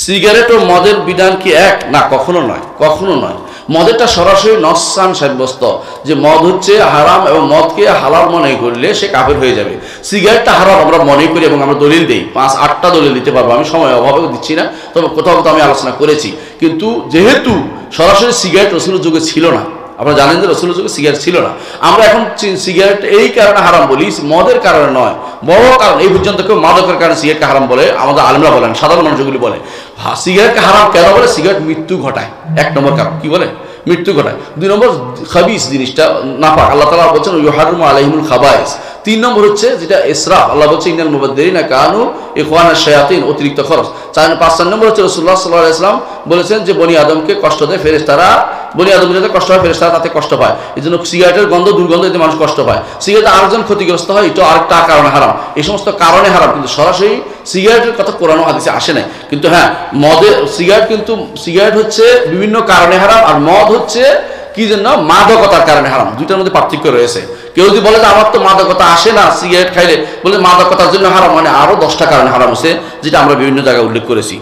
Cigarette ও মদের বিধান কি এক? না, কখনো নয়, কখনো নয়। মদেরটা সরাসরি নসান সাব্যস্ত যে মদ হচ্ছে হারাম এবং মদকে হালাল মনে করলে সে কাফের হয়ে যাবে। সিগারেটটা হারাম আমরা মনে করি এবং আমরা দলিল দিই, 5-8টা দলিল দিতে পারবো, আমি সময় অভাবে দিচ্ছি না, তবে কোথাও কোথাও আমি আলোচনা করেছি। কিন্তু যেহেতু সরাসরি সিগারেট রসুলের যুগে ছিল না, আপনারা জানেন যে রসুলের যুগে সিগারেট ছিল না, আমরা এখন সিগারেট এই কারণে হারাম বলি, মদের কারণে নয়। বড় কারণ এই পর্যন্ত কেউ মাদকের কারণে সিগারেটকে হারাম বলে আমাদের আলেমরা বলেন, সাধারণ মানুষগুলি বলে সিগারেটকে হারাম কেন বলে? সিগারেট মৃত্যু ঘটায়, 1 নম্বর কারণ। কি বলে? মৃত্যু ঘটায়। 2 নম্বর খাবিস জিনিসটা নাপাক, আল্লাহ তাআলা বলছেন ইউহারিমু আলাইহিমুল খাবাইস। 3 নম্বর হচ্ছে যেটা ইসরাফ, আল্লাহ বলছে ইন্নাল মুবাদ্দিরিনা কানু ইখওয়ানাশ শায়াতিন, অতিরিক্ত খরচ। 5 নম্বর হচ্ছে রাসূলুল্লাহ সাল্লাল্লাহু আলাইহি ওয়াসাল্লাম বলেছেন যে বনি আদমকে কষ্ট দেয় ফেরেশতারা, বনি আদম যাতে কষ্ট হয় ফেরেশতারা তাতে কষ্ট পায়, এই জন্য সিগারেটের গন্ধ দুর্গন্ধ এতে মানুষ কষ্ট পায়, সিগারেট আরেকজন ক্ষতিগ্রস্ত হয়, এটা আরেকটা কারণে হারাম। এই সমস্ত কারণে হারাম, কিন্তু সরাসরি সিগারেটের কথা কোরআন ও হাদিসে আসে নাই। কিন্তু হ্যাঁ, সিগারেট হচ্ছে বিভিন্ন কারণে হারাম, আর মদ হচ্ছে কি জন্য? মাদকতার কারণে হারাম। দুইটার মধ্যে পার্থক্য রয়েছে। কেউ যদি বলে যে আমার তো মাদকতা আসে না সিগারেট খাইলে, বলে মাদকতার জন্য হারাম, মানে আরো 10টা কারণে হারাম হচ্ছে, যেটা আমরা বিভিন্ন জায়গায় উল্লেখ করেছি।